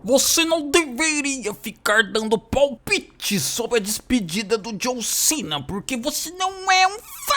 Você não deveria ficar dando palpite sobre a despedida do John Cena, porque você não é um fã.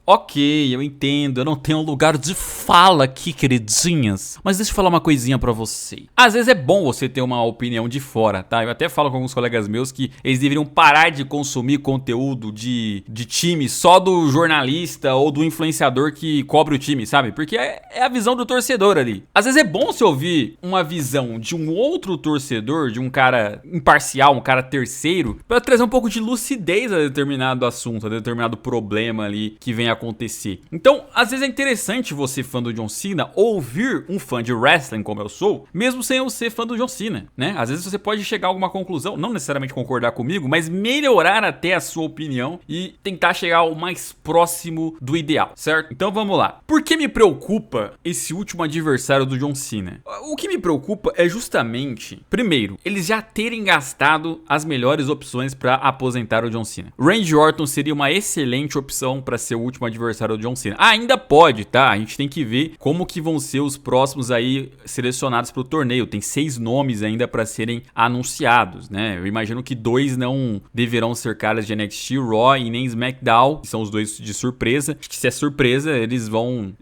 Ok, eu entendo, eu não tenho lugar de fala aqui, queridinhas. Mas deixa eu falar uma coisinha pra você. Às vezes é bom você ter uma opinião de fora, tá? Eu até falo com alguns colegas meus que eles deveriam parar de consumir conteúdo de time só do jornalista ou do influenciador que cobre o time, sabe? Porque é a visão do torcedor ali. Às vezes é bom você ouvir uma visão de um outro torcedor, de um cara imparcial, um cara terceiro, pra trazer um pouco de lucidez a determinado assunto, a determinado problema ali que vem acontecer. Então, às vezes é interessante você, fã do John Cena, ouvir um fã de wrestling como eu sou, mesmo sem eu ser fã do John Cena, né? Às vezes você pode chegar a alguma conclusão, não necessariamente concordar comigo, mas melhorar até a sua opinião e tentar chegar ao mais próximo do ideal, certo? Então vamos lá. Por que me preocupa esse último adversário do John Cena? O que me preocupa é justamente, primeiro, eles já terem gastado as melhores opções para aposentar o John Cena. Randy Orton seria uma excelente opção para ser o último adversário do John Cena. Ainda pode, tá? A gente tem que ver como que vão ser os próximos aí selecionados pro torneio. Tem 6 nomes ainda para serem anunciados, né? Eu imagino que 2 não deverão ser caras de NXT, Raw e nem SmackDown, que são os 2 de surpresa. Acho que se é surpresa, eles vão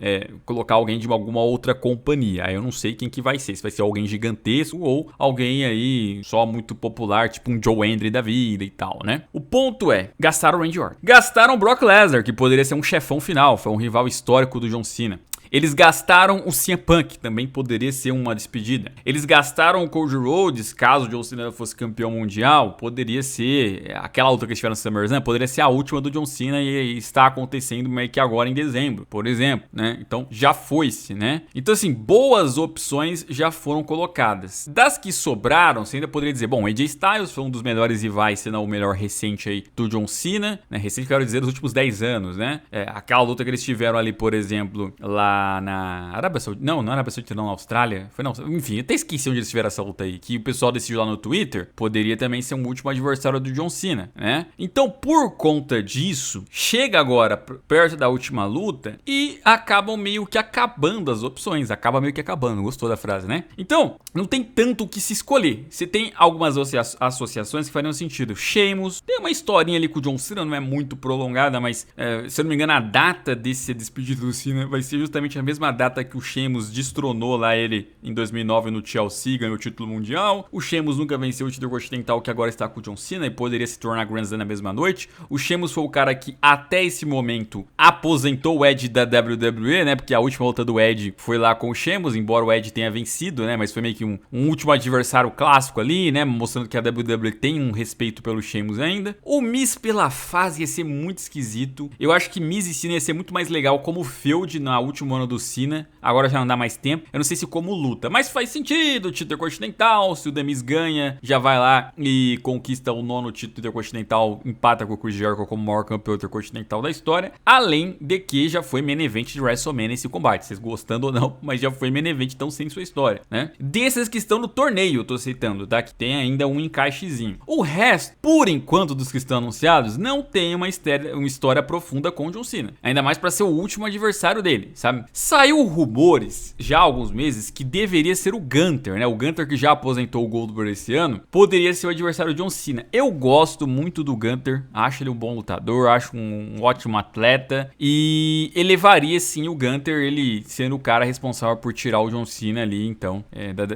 colocar alguém de alguma outra companhia. Aí eu não sei quem que vai ser. Se vai ser alguém gigantesco ou alguém aí só muito popular, tipo um Joe Hendry da vida e tal, né? O ponto é, gastaram o Randy Orton. Gastaram o Brock Lesnar, que poderia ser um chefão final, foi um rival histórico do John Cena. Eles gastaram o CM Punk, também poderia ser uma despedida. Eles gastaram o Cody Rhodes, caso o John Cena fosse campeão mundial, poderia ser aquela luta que eles tiveram no SummerSlam, poderia ser a última do John Cena e está acontecendo meio que agora em dezembro, por exemplo, né? Então já foi-se, né? Então assim, boas opções já foram colocadas. Das que sobraram, você ainda poderia dizer, bom, AJ Styles foi um dos melhores rivais, se não o melhor recente aí do John Cena, né? Recente quero dizer dos últimos 10 anos, né? Aquela luta que eles tiveram ali, por exemplo, lá na Arábia Saudita, não na Arábia Saudita, não, na Austrália, foi não, enfim, até esqueci onde eles tiveram essa luta aí, que o pessoal decidiu lá no Twitter, poderia também ser um último adversário do John Cena, né? Então, por conta disso, chega agora perto da última luta e acabam meio que acabando as opções, acaba meio que acabando, gostou da frase, né? Então, não tem tanto o que se escolher, você tem algumas associações que fariam sentido. Sheamus, tem uma historinha ali com o John Cena, não é muito prolongada, mas se eu não me engano, a data desse despedido do Cena vai ser justamente a mesma data que o Sheamus destronou lá ele em 2009 no Chelsea, ganhou o título mundial. O Sheamus nunca venceu o título continental, que agora está com o John Cena e poderia se tornar Grand Slam na mesma noite. O Sheamus foi o cara que até esse momento aposentou o Edge da WWE, né? Porque a última luta do Edge foi lá com o Sheamus, embora o Edge tenha vencido, né? Mas foi meio que um último adversário clássico ali, né? Mostrando que a WWE tem um respeito pelo Sheamus ainda. O Miz pela fase ia ser muito esquisito. Eu acho que Miz e Cena ia ser muito mais legal como feud na última ano do Cena, agora já não dá mais tempo. Eu não sei se como luta, mas faz sentido. O título intercontinental, se o The Miz ganha, já vai lá e conquista o 9º título intercontinental, empata com o Chris Jericho como maior campeão intercontinental da história. Além de que já foi main event de WrestleMania esse combate, vocês gostando ou não, mas já foi main event, então sem sua história, né? Desses que estão no torneio, eu tô aceitando, tá? Que tem ainda um encaixezinho. O resto, por enquanto, dos que estão anunciados, não tem uma história profunda com o John Cena. Ainda mais pra ser o último adversário dele, sabe? Saiu rumores já há alguns meses que deveria ser o Gunther, né? O Gunther que já aposentou o Goldberg esse ano, poderia ser o adversário de John Cena. Eu gosto muito do Gunther, acho ele um bom lutador, acho um ótimo atleta e elevaria sim o Gunther, ele sendo o cara responsável por tirar o John Cena ali, então.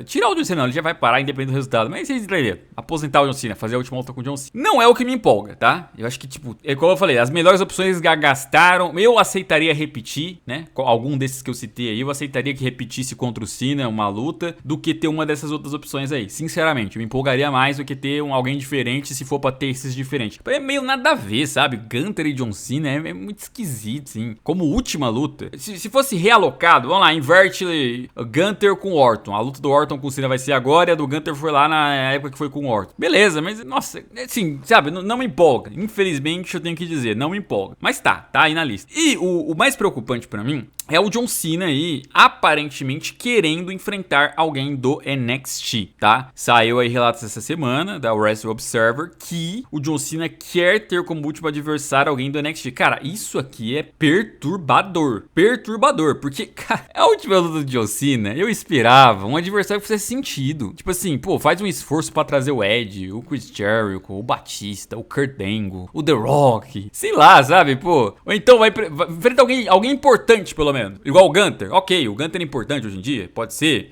Tirar o John Cena não, ele já vai parar independente do resultado, mas vocês entenderam. Aposentar o John Cena, fazer a última luta com o John Cena. Não é o que me empolga, tá? Eu acho que, tipo, como eu falei, as melhores opções gastaram, eu aceitaria repetir, né? Algum desses que eu citei aí, eu aceitaria que repetisse contra o Cena uma luta do que ter uma dessas outras opções aí. Sinceramente, eu me empolgaria mais do que ter alguém diferente se for pra ter esses diferentes. É meio nada a ver, sabe? Gunther e John Cena é muito esquisito, sim. Como última luta, se fosse realocado, vamos lá, inverte Gunther com Orton. A luta do Orton com o Cena vai ser agora e a do Gunther foi lá na época que foi com o Orton. Beleza, mas nossa, assim, sabe? Não me empolga. Infelizmente, eu tenho que dizer, não me empolga. Mas tá aí na lista. E o mais preocupante pra mim é o John Cena aí, aparentemente querendo enfrentar alguém do NXT, tá? Saiu aí relatos essa semana da Wrestling Observer que o John Cena quer ter como último adversário alguém do NXT. Cara, isso aqui é perturbador. Perturbador, porque, cara, a última luta do John Cena, eu esperava um adversário que fizesse sentido. Tipo assim, pô, faz um esforço pra trazer o Edge, o Chris Jericho, o Batista, o Kurt Angle, o The Rock, sei lá, sabe, pô. Ou então vai enfrentar alguém importante, pelo menos. Igual o Gunther. Ok, o Gunther é importante hoje em dia, pode ser.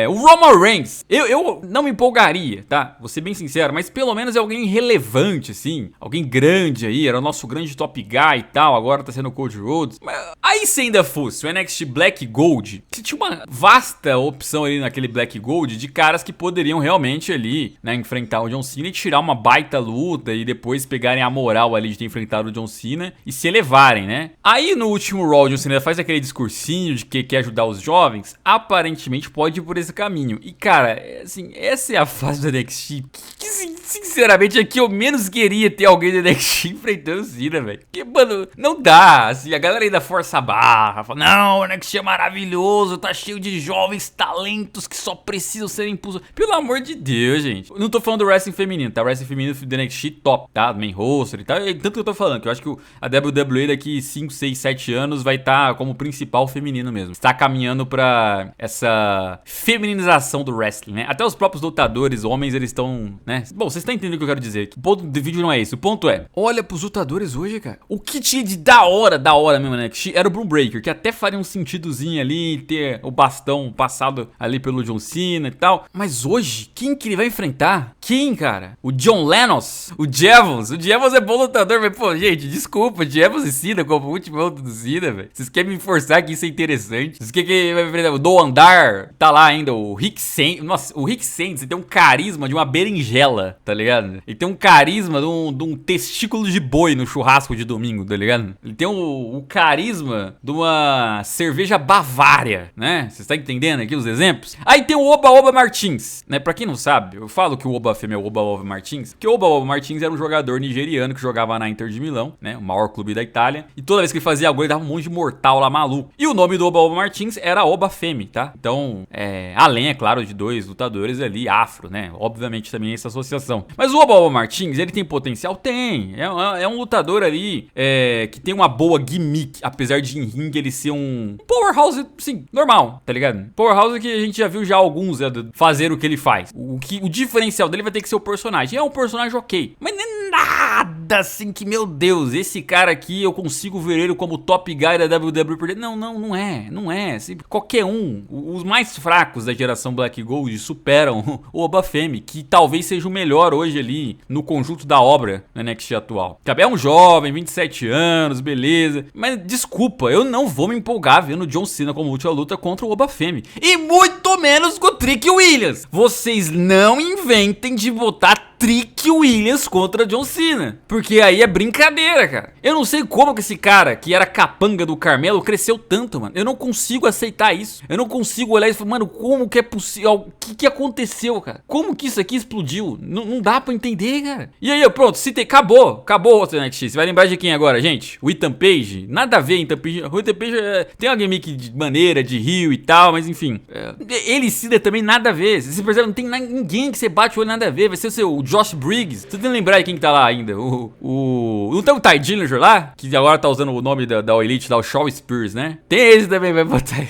O Roman Reigns. Eu não me empolgaria, tá? Vou ser bem sincero, mas pelo menos é alguém relevante, assim. Alguém grande aí, era o nosso grande top guy e tal, agora tá sendo o Cody Rhodes. Mas aí se ainda fosse o NXT Black Gold, que tinha uma vasta opção ali naquele Black Gold de caras que poderiam realmente ali, né, enfrentar o John Cena e tirar uma baita luta e depois pegarem a moral ali de ter enfrentado o John Cena e se elevarem, né? Aí no último Raw, o John Cena faz aquele discursinho de que quer ajudar os jovens, aparentemente pode ir por esse caminho. E cara, assim, essa é a fase do NXT que sinceramente é que eu menos queria ter alguém do NXT enfrentando o Cena, velho. Porque, mano, não dá, assim, a galera aí da força barra, fala, não, o NXT é maravilhoso, tá cheio de jovens talentos que só precisam ser impulsos. Pelo amor de Deus, gente. Eu não tô falando do wrestling feminino, tá? O wrestling feminino do NXT top, tá? Main roster e tal. Tanto que eu tô falando, que eu acho que a WWE daqui 5, 6, 7 anos vai estar como principal feminino mesmo. Está caminhando pra essa feminização do wrestling, né? Até os próprios lutadores, homens, eles estão, né? Bom, vocês estão entendendo o que eu quero dizer. O ponto do vídeo não é esse. O ponto é, olha pros lutadores hoje, cara. O que tinha de da hora mesmo, né? Era o Bron Breakker, que até faria um sentidozinho ali, ter o bastão passado ali pelo John Cena e tal. Mas hoje, quem que ele vai enfrentar? Quem, cara? O John Lennox? O Jevons? O Jevons é bom lutador, mas, pô, gente, desculpa, Jevons e Cena como último luta do Cena, velho. Vocês querem me forçar que isso é interessante? Vocês querem que vai enfrentar o Do Andar? Tá lá ainda, o Rick Sainz. Nossa, o Rick Sainz, ele tem um carisma de uma berinjela, tá ligado? Ele tem um carisma de um testículo de boi no churrasco de domingo, tá ligado? Ele tem o carisma de uma cerveja Bavária, né? Vocês estão entendendo aqui os exemplos? Aí tem o Oba Oba Martins, né? Pra quem não sabe, eu falo que o Oba Fêmea é o Oba Oba Martins, porque o Oba Oba Martins era um jogador nigeriano que jogava na Inter de Milão, né? O maior clube da Itália. E toda vez que ele fazia gol, ele dava um monte de mortal lá maluco. E o nome do Oba Oba Martins era Oba Fêmea, tá? Então, além, é claro, de dois lutadores ali, afro, né? Obviamente também essa associação. Mas o Oba Oba Martins, ele tem potencial? Tem. É um lutador ali que tem uma boa gimmick, apesar de em ringue ele ser um powerhouse, sim, normal, tá ligado? Powerhouse que a gente já viu já alguns fazer o que ele faz. O diferencial dele vai ter que ser o personagem. É um personagem ok, mas não é nada assim que, meu Deus, esse cara aqui eu consigo ver ele como top guy da WWE. Não é. Assim, qualquer um, os mais fracos da geração Black Gold superam o Oba Fêmea, que talvez seja o melhor hoje ali no conjunto da obra na NXT atual. É um jovem, 27 anos, beleza, mas desculpa, eu não vou me empolgar vendo o John Cena como última luta contra o Oba Fêmea. E muito menos com o Trick Williams. Vocês não inventem de botar Trick Williams contra John Cena, porque aí é brincadeira, cara. Eu não sei como que esse cara, que era capanga do Carmelo, cresceu tanto, mano. Eu não consigo aceitar isso. Eu não consigo olhar e falar, mano, como que é possível? O que aconteceu, cara? Como que isso aqui explodiu? Não dá pra entender, cara. E aí, pronto, acabou o NXT. Você vai lembrar de quem agora, gente? O Ethan Page? Nada a ver, Ethan Page. O Ethan Page tem uma gimmick de maneira, de rio e tal, mas enfim. Ele e Cena também nada a ver. Você percebe, não tem ninguém que você bate o olho nada a ver. Vai ser o seu Josh Briggs. Você tem que lembrar de quem que tá lá ainda? Não tem o Ty Dillinger lá? Que agora tá usando o nome da Elite lá, o Shawn Spears, né? Tem esse também, vai botar aí.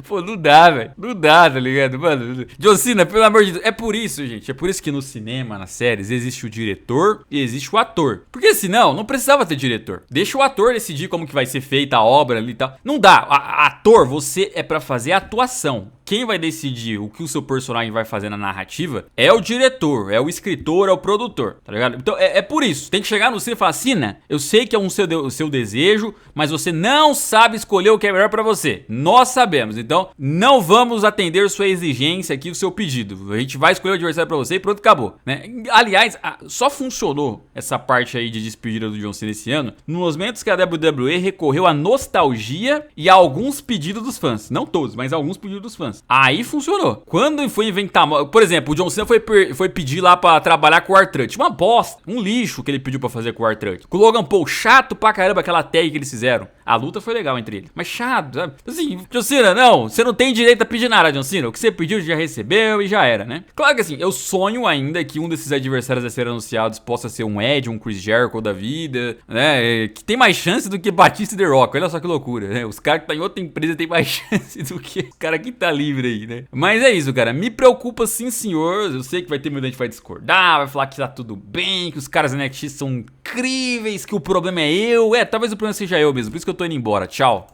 Pô, não dá, velho. Não dá, tá ligado? Mano, John Cena, pelo amor de Deus. É por isso, gente. É por isso que no cinema, nas séries, existe o diretor e existe o ator. Porque senão, não precisava ter diretor. Deixa o ator decidir como que vai ser feita a obra ali e tal. Não dá. Ator, você é pra fazer a atuação. Quem vai decidir o que o seu personagem vai fazer na narrativa é o diretor, é o escritor, é o produtor, tá ligado? Então é por isso, tem que chegar no cinema e falar, Cena, eu sei que é o seu desejo, mas você não sabe escolher o que é melhor pra você. Nós sabemos, então não vamos atender sua exigência aqui, o seu pedido. A gente vai escolher o adversário pra você e pronto, acabou, né? Aliás, só funcionou essa parte aí de despedida do John Cena esse ano nos momentos que a WWE recorreu à nostalgia e a alguns pedidos dos fãs. Não todos, mas alguns pedidos dos fãs. Aí funcionou. Quando foi inventar, por exemplo, o John Cena foi pedir lá pra trabalhar com o R-Truth. Uma bosta, um lixo que ele pediu pra fazer com o R-Truth. Com o Logan Paul, chato pra caramba aquela tag que eles fizeram. A luta foi legal entre eles. Mas chato, sabe? Assim, John Cena, não, você não tem direito a pedir nada, John Cena. O que você pediu já recebeu e já era, né? Claro que assim, eu sonho ainda que um desses adversários a ser anunciados possa ser um Edge, um Chris Jericho da vida, né? Que tem mais chance do que Batista e The Rock. Olha só que loucura, né? Os caras que tá em outra empresa tem mais chance do que o cara que tá livre aí, né? Mas é isso, cara. Me preocupa sim, senhor. Eu sei que vai ter muita gente que vai discordar, vai falar que tá tudo bem, que os caras da NXT são incríveis, que o problema é eu. Talvez o problema seja eu mesmo. Por isso que eu tô indo embora. Tchau.